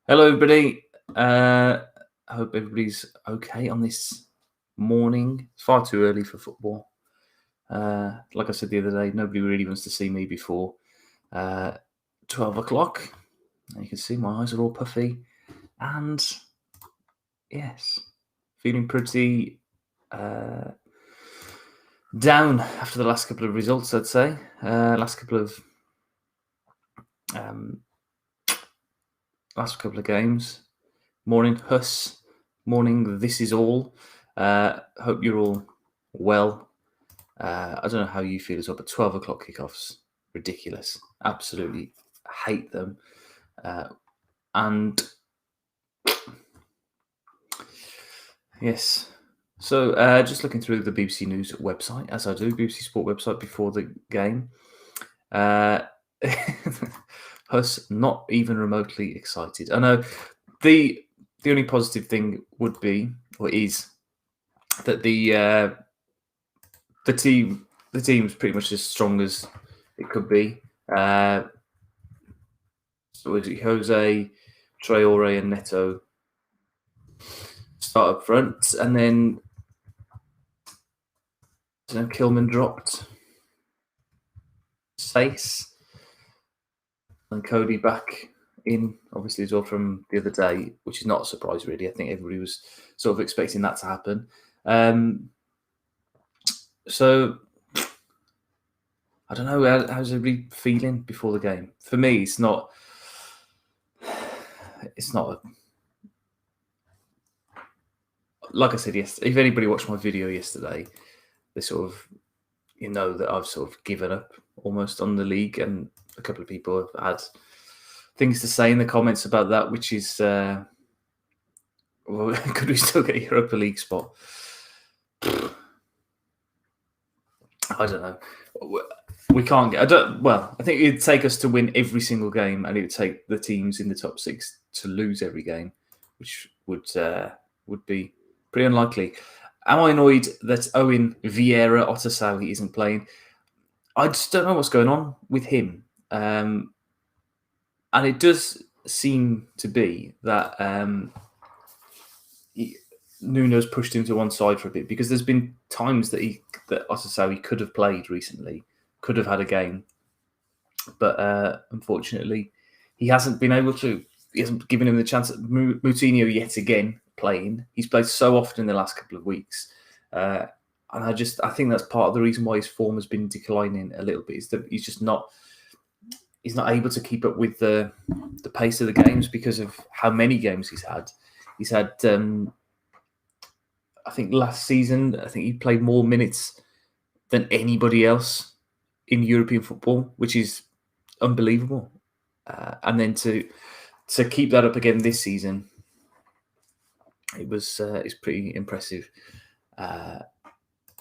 Hello, everybody. I hope everybody's okay on this morning. It's far too early for football. Like I said the other day, nobody really wants to see me before 12 o'clock. You can see my eyes are all puffy. And yes, feeling pretty down after the last couple of results, I'd say. Last couple of games. Morning, Huss. Morning, this is all. Hope you're all well. I don't know how you feel as well, but 12 o'clock kickoffs, ridiculous. Absolutely hate them. And yes. So just looking through the BBC News website, as I do, BBC Sport website before the game. Huss not even remotely excited. I know the only positive thing would be, or is, that the team's pretty much as strong as it could be. So Jose, Traore, and Neto start up front, and then Kilman dropped. Sace and Cody back in, obviously, as well from the other day, which is not a surprise, really. I think everybody was sort of expecting that to happen. So I don't know, how's everybody feeling before the game? For me, it's not like I said yesterday. If anybody watched my video yesterday, they sort of, that I've sort of given up almost on the league, and a couple of people have had things to say in the comments about that, which is, well, could we still get a Europa League spot? I don't know. We can't get. I think it'd take us to win every single game, and it would take the teams in the top six to lose every game, which would be pretty unlikely. Am I annoyed that Owen Vieira Otasowie isn't playing? I just don't know what's going on with him, and it does seem to be that Nuno's pushed him to one side for a bit, because there's been times that Otasowie could have played recently, could have had a game, but unfortunately he hasn't been able to. He hasn't given him the chance. Moutinho yet again playing. He's played so often in the last couple of weeks, and I think that's part of the reason why his form has been declining a little bit. Is that he's not able to keep up with the pace of the games because of how many games he's had. He's had, I think last season, he played more minutes than anybody else in European football, which is unbelievable. And then to keep that up again this season, it's pretty impressive.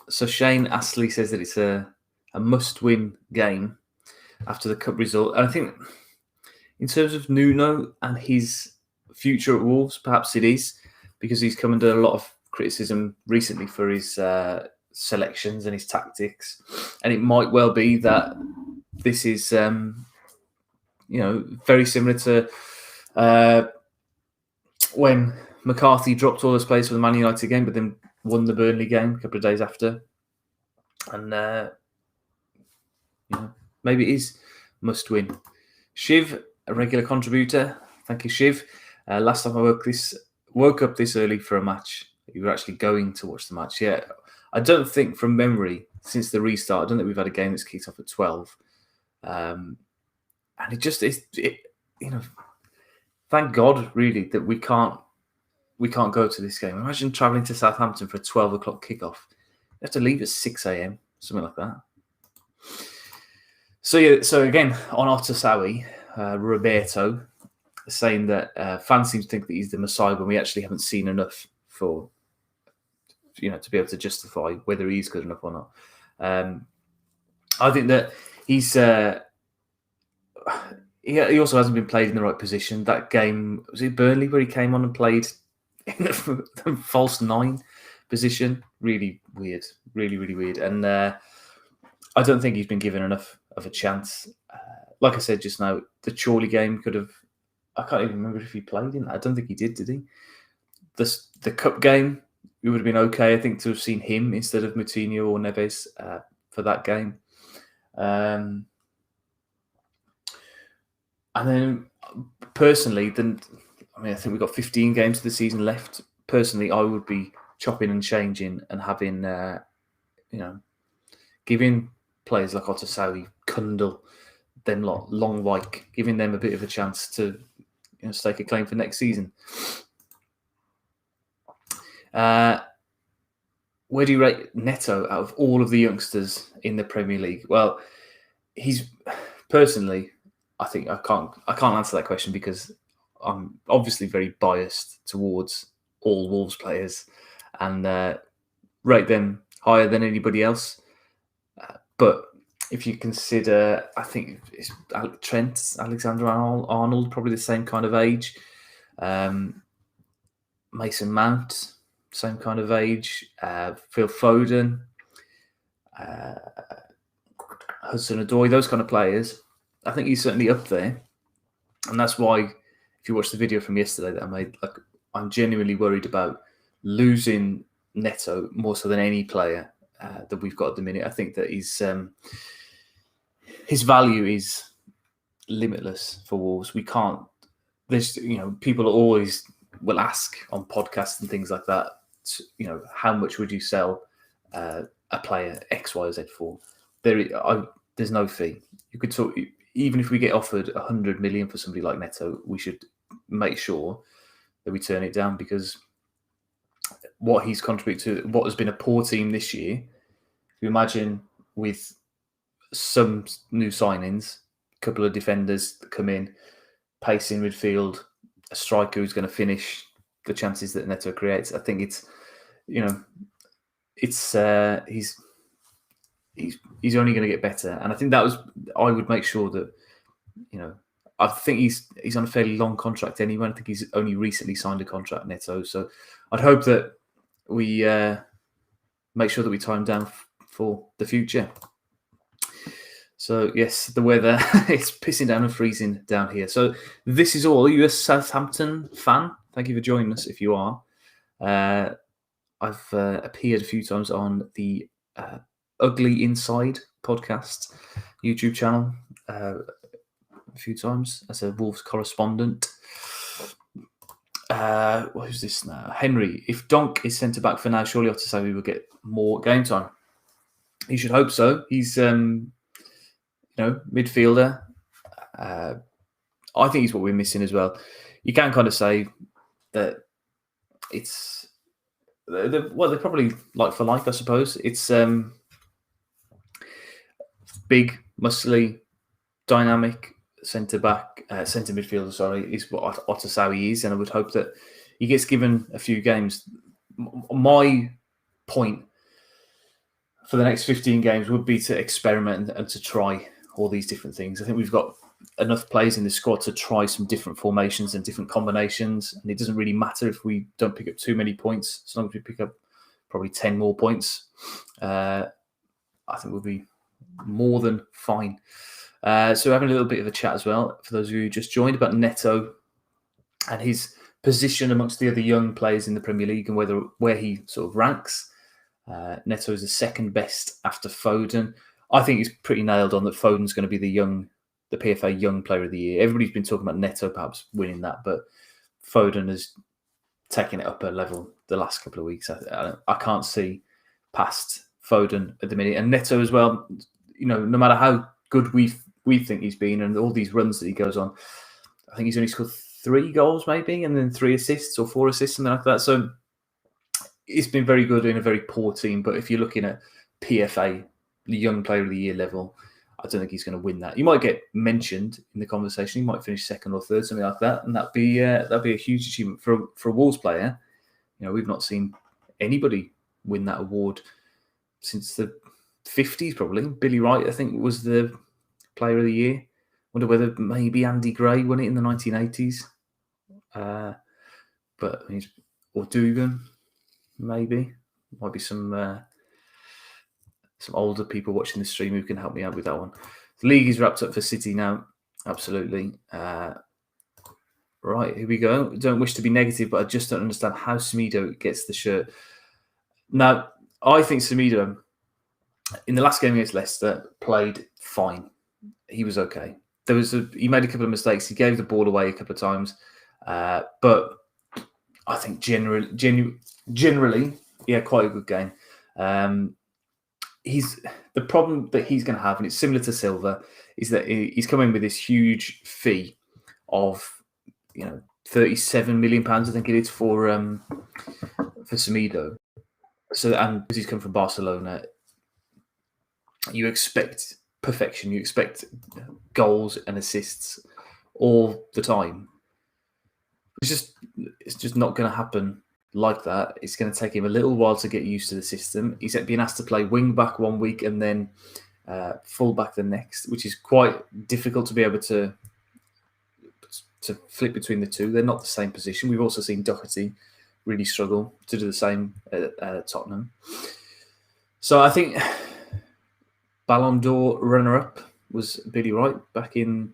So Shane Astley says that it's a must-win game after the cup result. And I think in terms of Nuno and his future at Wolves, perhaps it is, because he's come under a lot of criticism recently for his selections and his tactics. And it might well be that this is, very similar to when McCarthy dropped all his players for the Man United game, but then won the Burnley game a couple of days after. And, maybe it is must win. Shiv, a regular contributor. Thank you, Shiv. Last time I woke up this early for a match. You were actually going to watch the match. Yeah, I don't think from memory since the restart, I don't think we've had a game that's kicked off at 12. And it just is, thank God really that we can't go to this game. Imagine travelling to Southampton for a 12 o'clock kickoff. You have to leave at 6 a.m, something like that. So again, on Otasowie, Roberto saying that fans seem to think that he's the Messiah when we actually haven't seen enough for, to be able to justify whether he's good enough or not. I think that he's he also hasn't been played in the right position. That game, was it Burnley where he came on and played in the false 9 position? Really weird, really, really weird. And I don't think he's been given enough of a chance. Like I said just now, the Chorley game could have I can't even remember if he played in that. I don't think he did he? The cup game, it would have been okay, I think, to have seen him instead of Moutinho or Neves for that game. And then personally, I think we've got 15 games of the season left. Personally, I would be chopping and changing and having, giving players like Otasowie, Kundal, them lot, Long Wyke, giving them a bit of a chance to stake a claim for next season. Where do you rate Neto out of all of the youngsters in the Premier League? Well, he's personally, I think I can't answer that question because I'm obviously very biased towards all Wolves players and rate them higher than anybody else. But if you consider, I think it's Trent Alexander-Arnold, probably the same kind of age. Mason Mount, same kind of age. Phil Foden, Hudson-Odoi, those kind of players. I think he's certainly up there. And that's why, if you watch the video from yesterday that I made, I'm genuinely worried about losing Neto more so than any player that we've got at the minute. I think that his value is limitless for Wolves. We can't. There's people will ask on podcasts and things like that. How much would you sell a player X, Y, Z for? There's no fee. You could talk. Even if we get offered 100 million for somebody like Neto, we should make sure that we turn it down because what he's contributed to what has been a poor team this year. If you imagine with some new signings, a couple of defenders that come in, pace in midfield, a striker who's going to finish the chances that Neto creates, I think it's he's only going to get better. And I think I would make sure that, I think he's on a fairly long contract anyway. I think he's only recently signed a contract, Neto. So I'd hope that we make sure that we tie him down for the future. So yes, the weather, it's pissing down and freezing down here. So this is all. Are you a Southampton fan? Thank you for joining us if you are. I've appeared a few times on the Ugly Inside podcast YouTube channel a few times as a Wolves correspondent. Who's this now? Henry. If Donk is centre back for now, surely Otasowie will get more game time. He should hope so. He's midfielder. I think he's what we're missing as well. You can kind of say that it's they're probably like for like, I suppose. It's big, muscly, dynamic centre midfielder. Sorry, is what Otasowie is, and I would hope that he gets given a few games. My point for the next 15 games would be to experiment and to try all these different things. I think we've got enough players in the squad to try some different formations and different combinations, and it doesn't really matter if we don't pick up too many points, as long as we pick up probably 10 more points. I think we'll be more than fine. So we're having a little bit of a chat as well, for those of you who just joined, about Neto and his position amongst the other young players in the Premier League and where he sort of ranks. Neto is the second best after Foden. I think he's pretty nailed on that Foden's going to be the PFA Young Player of the Year. Everybody's been talking about Neto perhaps winning that, but Foden has taken it up a level the last couple of weeks. I can't see past Foden at the minute. And Neto as well, no matter how good we think he's been and all these runs that he goes on, I think he's only scored 3 goals maybe, and then 3 assists or 4 assists, something like that. So it's been very good in a very poor team. But if you're looking at PFA, the Young Player of the Year level, I don't think he's going to win that. He might get mentioned in the conversation. He might finish second or third, something like that, and that'd be a huge achievement for a Wolves player. We've not seen anybody win that award since the 50s, probably. Billy Wright, I think, was the Player of the Year. Wonder whether maybe Andy Gray won it in the 1980s. Or Dugan, maybe. Might be some older people watching the stream who can help me out with that one. The league is wrapped up for City now, absolutely. Right, here we go. Don't wish to be negative, but I just don't understand how Semedo gets the shirt. Now, I think Semedo, in the last game against Leicester, played fine. He was okay. He made a couple of mistakes. He gave the ball away a couple of times, but I think generally, yeah, quite a good game. He's the problem that he's going to have, and it's similar to Silva, is that he's coming with this huge fee of £37 million, I think it is for Semedo. So, and because he's come from Barcelona, you expect perfection. You expect goals and assists all the time. It's just not going to happen like that. It's going to take him a little while to get used to the system. He's being asked to play wing back one week and then full back the next, which is quite difficult to be able to flip between the two. They're not the same position. We've also seen Doherty really struggle to do the same at Tottenham. So I think Ballon d'Or runner-up was Billy Wright back in,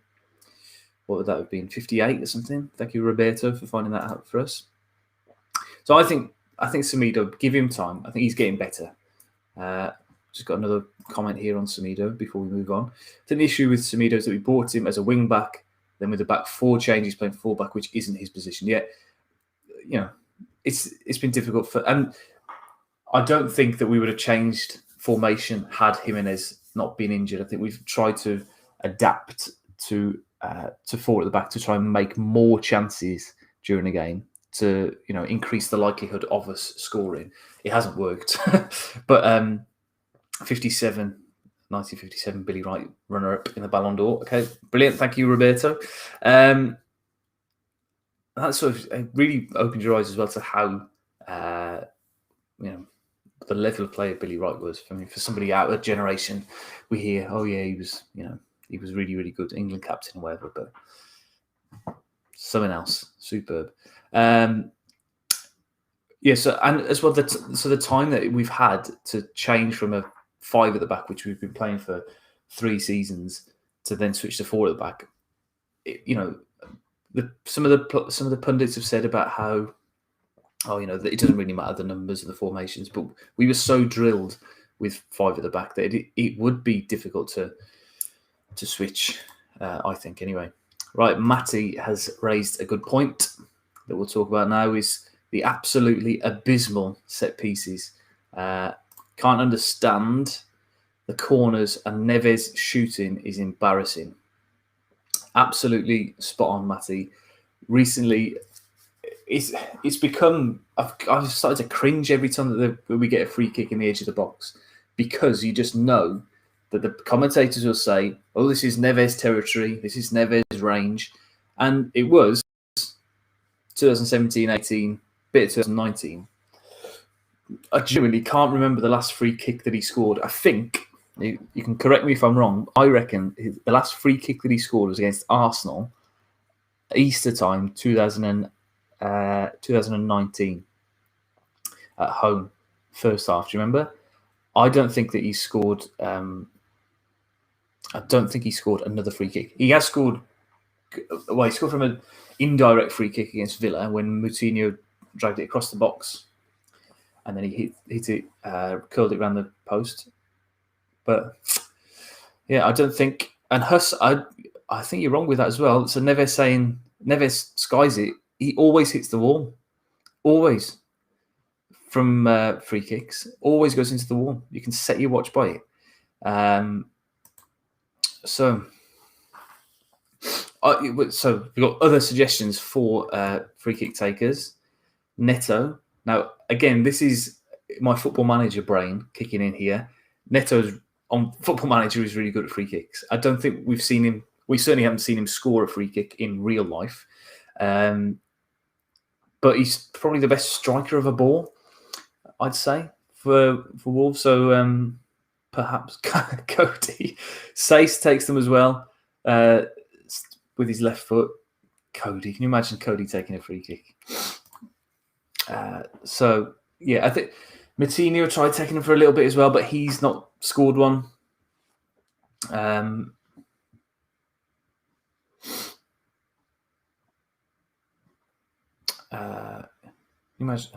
what would that have been, 58 or something? Thank you, Roberto, for finding that out for us. So I think Semedo, give him time. I think he's getting better. Just got another comment here on Semedo before we move on. I think the issue with Semedo is that we bought him as a wing back, then with the back four change, he's playing full back, which isn't his position yet. It's been difficult and I don't think that we would have changed formation had Jimenez not been injured. I think we've tried to adapt to four at the back to try and make more chances during the game to increase the likelihood of us scoring. It hasn't worked, but 1957 Billy Wright runner-up in the Ballon d'Or. Okay, brilliant. Thank you, Roberto. That sort of really opened your eyes as well to how the level of player Billy Wright was. I mean, for somebody out of a generation, we hear, oh yeah, he was really, really good, England captain or whatever, but something else, superb. So and as well, the time that we've had to change from a 5 at the back, which we've been playing for 3 seasons, to then switch to 4 at the back. Some of the pundits have said about how, that it doesn't really matter the numbers and the formations, but we were so drilled with 5 at the back that it would be difficult to switch. I think anyway. Right, Matty has raised a good point that we'll talk about now. Is the absolutely abysmal set pieces. Can't understand the corners, and Neves shooting is embarrassing. Absolutely spot on, Matty. Recently, it's become. I've started to cringe every time that we get a free kick in the edge of the box, because you just know that the commentators will say, "Oh, this is Neves territory. This is Neves range," and it was 2017-18, bit of 2019. I genuinely can't remember the last free kick that he scored. I think, you can correct me if I'm wrong, I reckon the last free kick that he scored was against Arsenal, Easter time, 2019, at home, first half. Do you remember? I don't think that he scored. I don't think he scored another free kick. He has scored. Well, he scored from an indirect free kick against Villa when Moutinho dragged it across the box, and then he hit it, curled it around the post. But yeah, I don't think. And Huss, I think you're wrong with that as well. So Neves skies it. He always hits the wall. Always. From free kicks. Always goes into the wall. You can set your watch by it. So we've got other suggestions for free kick takers. Neto. Now, again, this is my Football Manager brain kicking in here. Neto's on Football Manager is really good at free kicks. I don't think we've seen him. We certainly haven't seen him score a free kick in real life. But he's probably the best striker of a ball, I'd say, for Wolves. So perhaps Cody. Sace takes them as well with his left foot. Cody, can you imagine Cody taking a free kick? So yeah, I think Moutinho tried taking him for a little bit as well, but he's not scored one. Imagine.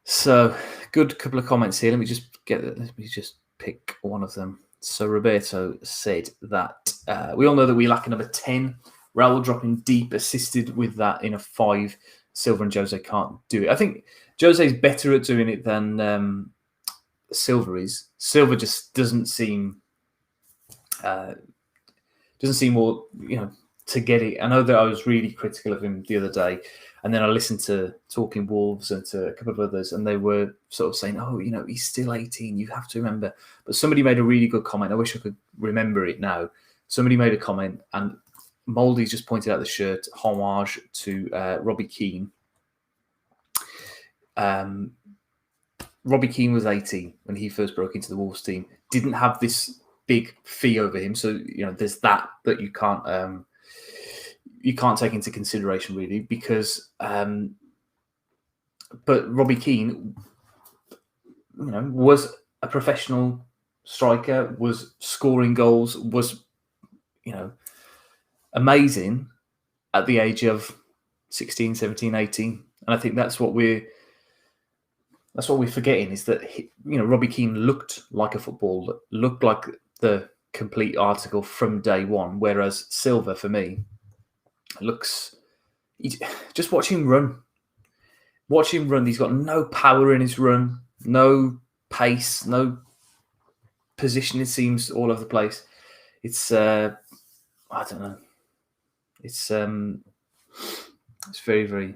So, good couple of comments here. Let me just pick one of them. So, Roberto said that we all know that we lack a number 10. Raul dropping deep, assisted with that in a 5. Silva and Jose can't do it. I think Jose is better at doing it than Silva is. Silva just doesn't seem more, to get it. I know that I was really critical of him the other day, and then I listened to Talking Wolves and to a couple of others, and they were sort of saying, "Oh, he's still 18. You have to remember." But somebody made a really good comment. I wish I could remember it now. Somebody made a comment, and Mouldy's just pointed out the shirt, homage to Robbie Keane. Robbie Keane was 18 when he first broke into the Wolves team. Didn't have this big fee over him, so there's that you can't take into consideration really, because but Robbie Keane, was a professional striker, was scoring goals, was amazing at the age of 16, 17, 18. And I think that's what we're forgetting, is that Robbie Keane looked like a footballer, looked like the complete article from day one, whereas Silva, for me, just watch him run. He's got no power in his run, no pace, no position. It seems all over the place. It's I don't know. It's very, very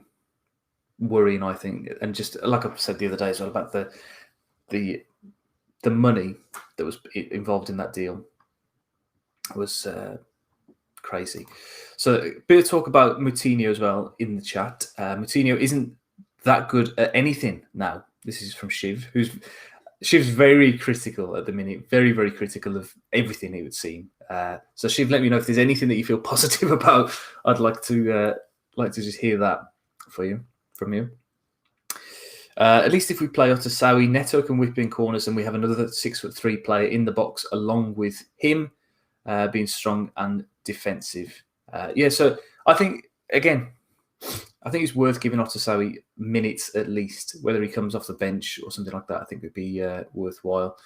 worrying, I think. And just like I said the other day as well about the money that was involved in that deal was crazy. So a bit of talk about Moutinho as well in the chat. Moutinho isn't that good at anything now. This is from Shiv, Shiv's very critical at the minute, very, very critical of everything, it would seem. So Shiv, let me know if there's anything that you feel positive about. I'd like to just hear that from you. At least if we play Otasawi, Neto can whip in corners, and we have another 6'3" player in the box along with him, being strong and defensive. So I think it's worth giving Otasawi minutes at least, whether he comes off the bench or something like that. I think would be worthwhile.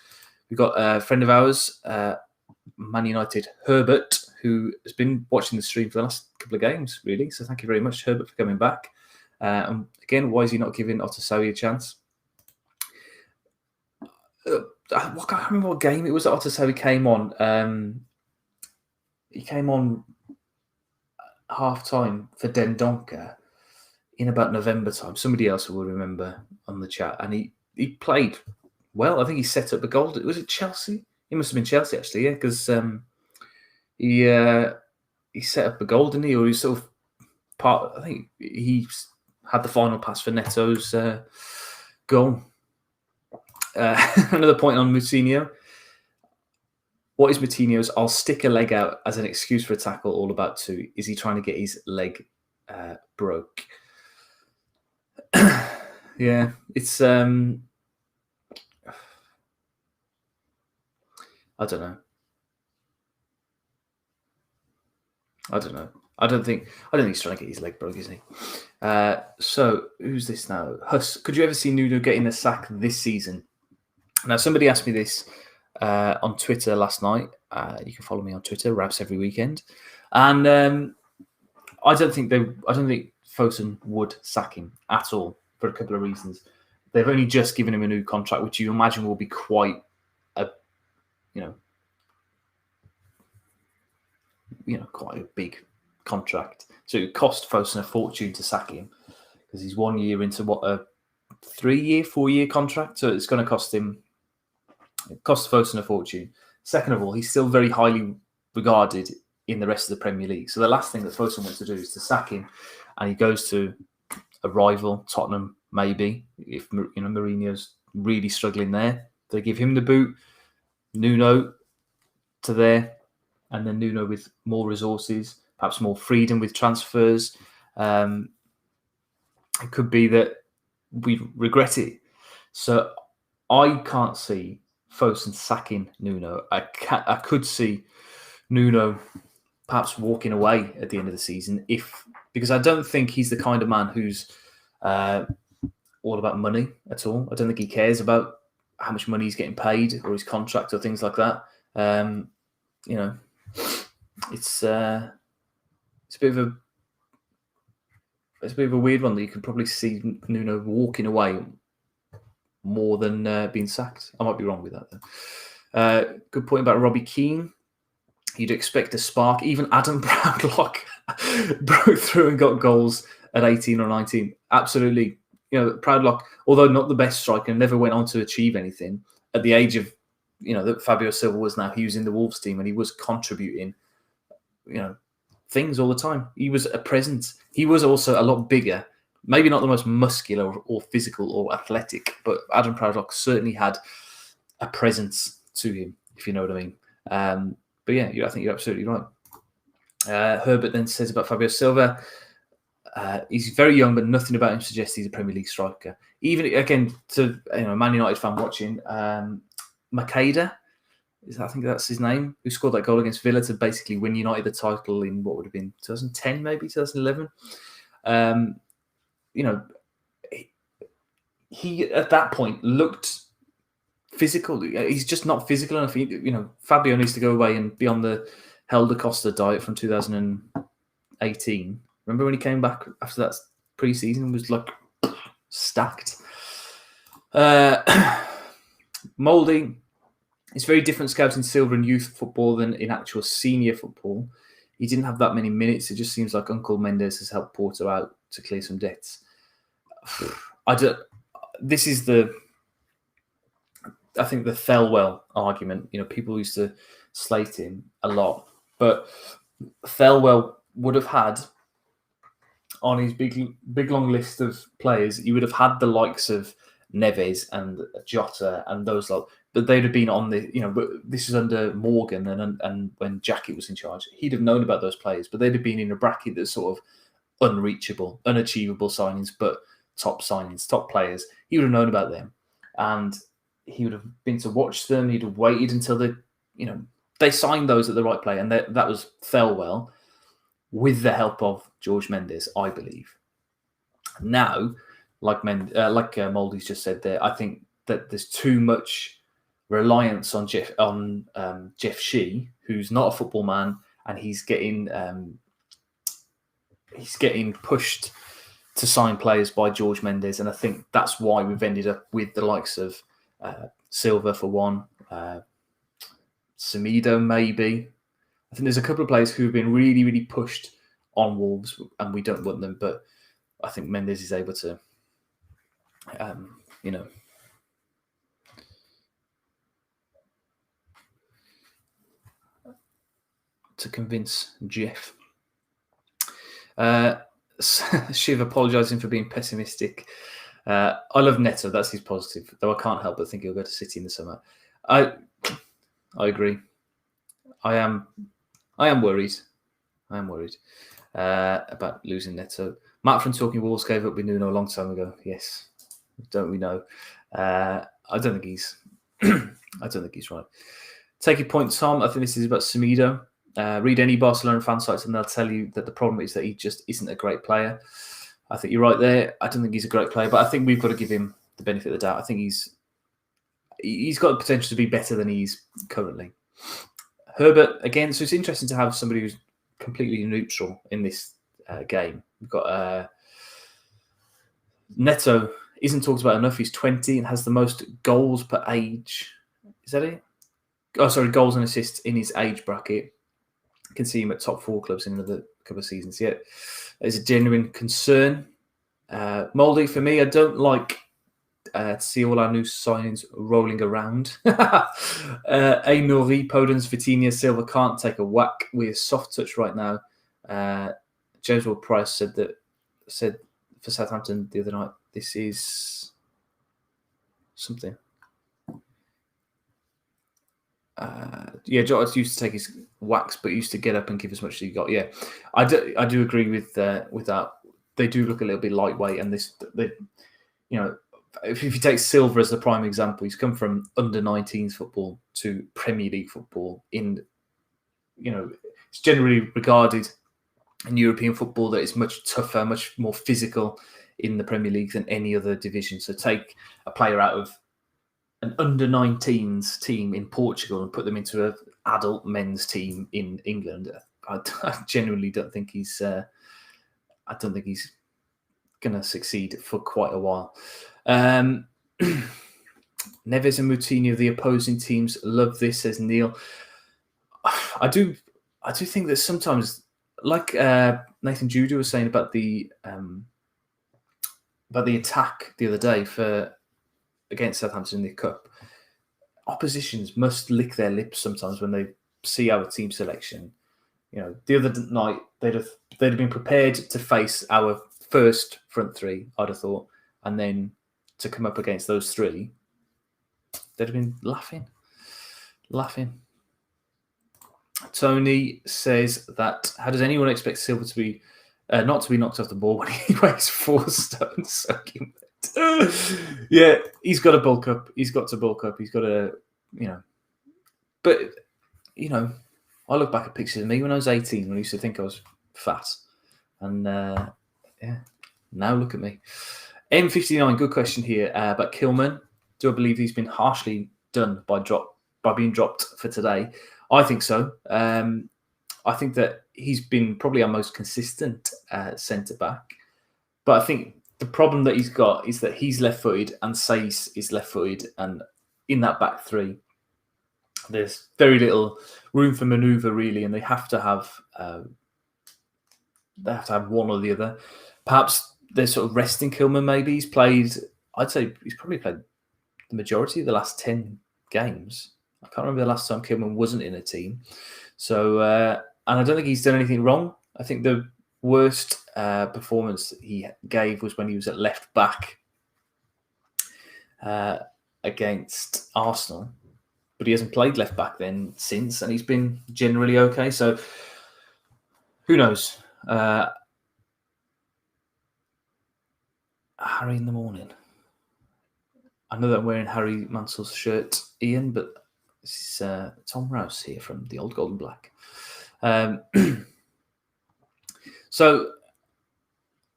We've got a friend of ours, Man United Herbert, who has been watching the stream for the last couple of games, really. So thank you very much, Herbert, for coming back. And again, why is he not giving Otasawi a chance? I can't remember what game it was that Otasawi came on. He came on half-time for Dendonka in about November time. Somebody else will remember on the chat. And he played well. I think he set up a goal. Was it Chelsea? It must have been Chelsea, actually, yeah, because he set up a goal, didn't he? Or he sort of part. I think he had the final pass for Neto's goal. Another point on Moutinho. What is Moutinho's "I'll stick a leg out as an excuse for a tackle" all about too? Is he trying to get his leg broke? Yeah, it's I don't know. I don't think he's trying to get his leg broke, is he? So who's this now? Huss, could you ever see Nuno getting the sack this season? Now, somebody asked me this on Twitter last night. You can follow me on Twitter, Rabs Every Weekend, and I don't think Fosun would sack him at all for a couple of reasons. They've only just given him a new contract, which you imagine will be quite quite a big contract. So it would cost Fosun a fortune to sack him, because he's 1 year into a 4-year contract. So it's going to cost Fosun a fortune. Second of all, he's still very highly regarded in the rest of the Premier League. So the last thing that Fosun wants to do is to sack him, and he goes to a rival, Tottenham, maybe, if Mourinho's really struggling there. They give him the boot, Nuno to there, and then Nuno with more resources, perhaps more freedom with transfers. It could be that we regret it. So I can't see Fosun sacking Nuno. I could see Nuno perhaps walking away at the end of the season if because I don't think he's the kind of man who's all about money at all. I don't think he cares about how much money he's getting paid or his contract or things like that. It's a bit of a weird one that you could probably see Nuno walking away more than being sacked. I might be wrong with that, though. Good point about Robbie Keane. You'd expect a spark. Even Adam Proudlock broke through and got goals at 18 or 19. Absolutely. Proudlock, although not the best striker, never went on to achieve anything. At the age of, that Fabio Silva was now, he was in the Wolves team and he was contributing, things all the time. He was a presence. He was also a lot bigger. Maybe not the most muscular or physical or athletic, but Adam Proudlock certainly had a presence to him, if you know what I mean. But yeah, I think you're absolutely right. Herbert then says about Fabio Silva, he's very young, but nothing about him suggests he's a Premier League striker. Even, again, to a Man United fan watching, Makeda, I think that's his name, who scored that goal against Villa to basically win United the title in what would have been 2010, maybe 2011. He at that point looked physical. He's just not physical enough. Fabio needs to go away and be on the Helder Costa diet from 2018. Remember when he came back after that pre-season and was like stacked? Mouldy, it's very different scouting Silva in youth football than in actual senior football. He didn't have that many minutes. It just seems like Uncle Mendes has helped Porto out to clear some debts. This is I think the Thelwell argument. People used to slate him a lot, but Thelwell would have had on his big long list of players, he would have had the likes of Neves and Jota and those lot, but they'd have been on but this is under Morgan and when Jackie was in charge, he'd have known about those players, but they'd have been in a bracket that's sort of unreachable, unachievable signings, but top signings, top players. He would have known about them, and he would have been to watch them. He'd have waited until they signed those at the right play, and that was Thelwell with the help of George Mendes, I believe. Now, like Mouldy's just said there, I think that there's too much reliance on Jeff Shee, who's not a football man, and he's getting pushed to sign players by George Mendes, and I think that's why we've ended up with the likes of Silva for one, Semedo maybe. I think there's a couple of players who have been really, really pushed on Wolves, and we don't want them, but I think Mendes is able to, to convince Jeff. Shiv apologising for being pessimistic. I love Neto. That's his positive, though I can't help but think he'll go to City in the summer. I agree. I am worried. About losing Neto. Matt from Talking Wolves gave up with Nuno a long time ago. Yes, don't we know? I don't think he's. I don't think he's right. Take your point, Tom. I think this is about Semedo. Read any Barcelona fan sites and they'll tell you that the problem is that he just isn't a great player. I think you're right there. I don't think he's a great player, but I think we've got to give him the benefit of the doubt. I think he's got the potential to be better than he's currently. Herbert, again, so it's interesting to have somebody who's completely neutral in this game. We've got Neto, isn't talked about enough. He's 20 and has the most goals per age. Is that it? Oh, sorry, goals and assists in his age bracket. You can see him at top 4 clubs in another couple of seasons yet. There's a genuine concern. Mouldy, for me, I don't like to see all our new signings rolling around. Nori, Podence, Vitinha, Silva can't take a whack with a soft touch right now. James Ward Price said for Southampton the other night, this is something. Jota used to take his whacks, but used to get up and give as much as he got. Yeah, I do agree with that. They do look a little bit lightweight, and if you take Silva as the prime example, he's come from under 19s football to Premier League football. It's generally regarded in European football that is much tougher, much more physical in the Premier League than any other division. So take a player out of an under-19s team in Portugal and put them into an adult men's team in England. I genuinely don't think he's. I don't think he's going to succeed for quite a while. Neves and Moutinho, the opposing teams, love this, says Neil. I do think that sometimes, like Nathan Judah was saying about the attack the other day against Southampton in the Cup, oppositions must lick their lips sometimes when they see our team selection. The other night they'd have been prepared to face our first front three, I'd have thought, and then to come up against those three, they'd have been laughing. Tony says that, how does anyone expect Silva to be not to be knocked off the ball when he weighs 4 stones soaking wet? Yeah, he's got to bulk up. He's got to bulk up. He's got to, But, I look back at pictures of me when I was 18, when I used to think I was fat. And, now look at me. M59, good question here about Kilman. Do I believe he's been harshly done by being dropped for today? I think so. I think that he's been probably our most consistent centre-back. But I think the problem that he's got is that he's left-footed and Saïs is left-footed. And in that back three, there's very little room for manoeuvre, really, and they have to have one or the other. Perhaps they're sort of resting Kilman. Maybe I'd say he's probably played the majority of the last 10 games. I can't remember the last time Kilman wasn't in a team. So, and I don't think he's done anything wrong. I think the worst performance he gave was when he was at left back against Arsenal. But he hasn't played left back then since, and he's been generally okay. So, who knows? Harry in the morning. I know that I'm wearing Harry Mansell's shirt, Ian, but this is Tom Rouse here from the Old Golden Black. So,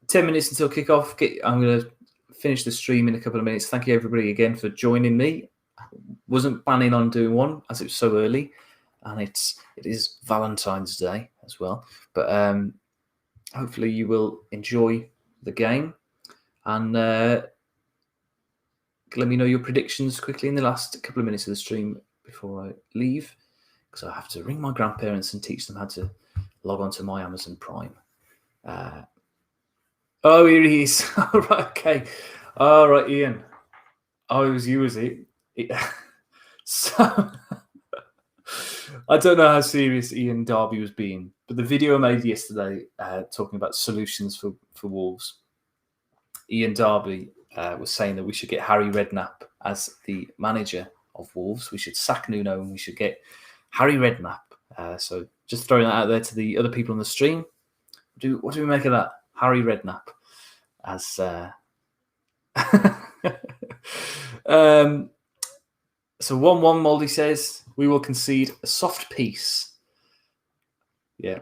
10 minutes until kickoff. I'm going to finish the stream in a couple of minutes. Thank you, everybody, again for joining me. Wasn't planning on doing one as it was so early, and it is Valentine's Day as well. But hopefully you will enjoy the game, and let me know your predictions quickly in the last couple of minutes of the stream before I leave, because I have to ring my grandparents and teach them how to log on to my Amazon Prime. Oh, here he is. All right, okay. All right, Ian. Oh, it was you, was it? So, I don't know how serious Ian Darby was being, but the video I made yesterday talking about solutions for Wolves, Ian Darby was saying that we should get Harry Redknapp as the manager of Wolves. We should sack Nuno and we should get Harry Redknapp. So just throwing that out there to the other people on the stream. What do we make of that? Harry Redknapp as... So 1-1, Moldy says, we will concede a soft piece. Yeah.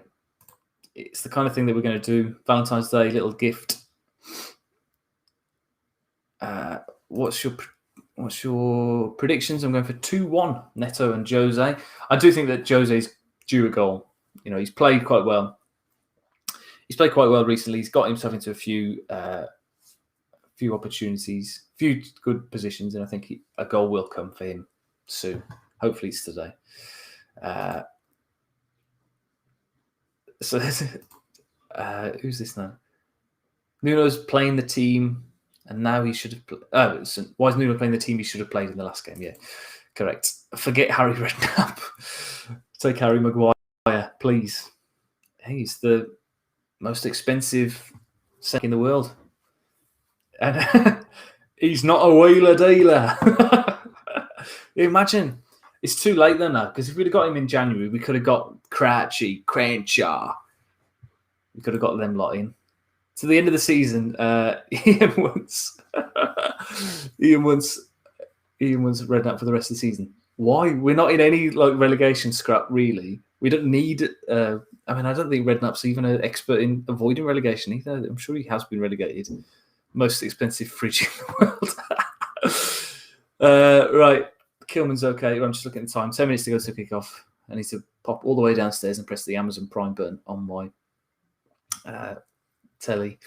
It's the kind of thing that we're going to do. Valentine's Day, little gift. What's your predictions? I'm going for 2-1, Neto and Jose. I do think that Jose's due a goal. He's played quite well. He's played quite well recently. He's got himself into a few opportunities, few good positions, and I think a goal will come for him soon. Hopefully it's today. So who's this now? Nuno's playing the team, and now he should have. Why is Nuno playing the team he should have played in the last game? Yeah, correct. Forget Harry Redknapp. Take Harry Maguire, please. He's the most expensive centre in the world. And he's not a wheeler dealer. Imagine. It's too late then now, because if we'd have got him in January, we could have got Crouchy, Crenshaw. We could have got them lot in. To the end of the season, Ian wants Redknapp for the rest of the season. Why? We're not in any relegation scrap, really. We don't need. I don't think Redknapp's even an expert in avoiding relegation either. I'm sure he has been relegated. Most expensive fridge in the world. Right, Kilman's okay. I'm just looking at the time. 10 minutes to go to kick off. I need to pop all the way downstairs and press the Amazon Prime button on my telly.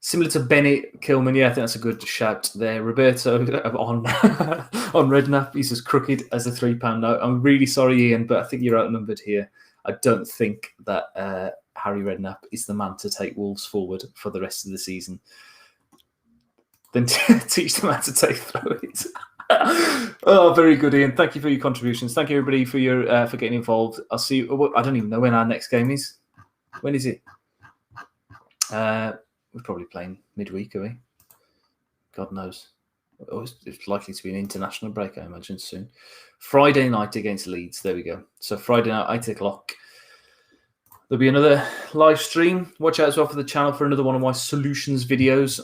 Similar to Bennett, Kilman, yeah, I think that's a good shout there. Roberto on Redknapp, he's as crooked as a £3 note. I'm really sorry, Ian, but I think you're outnumbered here. I don't think that Harry Redknapp is the man to take Wolves forward for the rest of the season. Then teach the man to take throw-ins. Oh, very good, Ian. Thank you for your contributions. Thank you, everybody, for your for getting involved. I'll see you. I don't even know when our next game is. When is it? We're probably playing midweek, are we? God knows. It's likely to be an international break, I imagine, soon. Friday night against Leeds. There we go. So Friday night, 8 o'clock. There'll be another live stream. Watch out as well for the channel for another one of my solutions videos.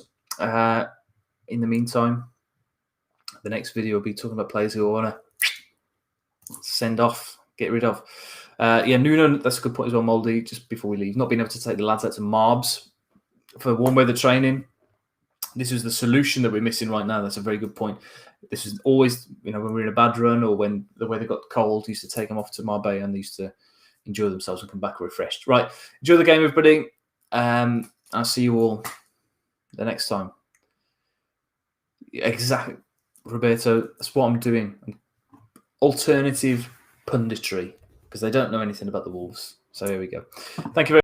In the meantime, the next video will be talking about players who I want to send off, get rid of. Nuno, that's a good point as well, Mouldy, just before we leave. Not being able to take the lads out to Marbs for warm weather training. This is the solution that we're missing right now. That's a very good point. This is always, when we're in a bad run or when the weather got cold, used to take them off to Marbella and they used to enjoy themselves and come back refreshed. Right. Enjoy the game, everybody. I'll see you all the next time. Exactly. Roberto, that's what I'm doing. Alternative punditry because they don't know anything about the Wolves. So here we go. Thank you very much.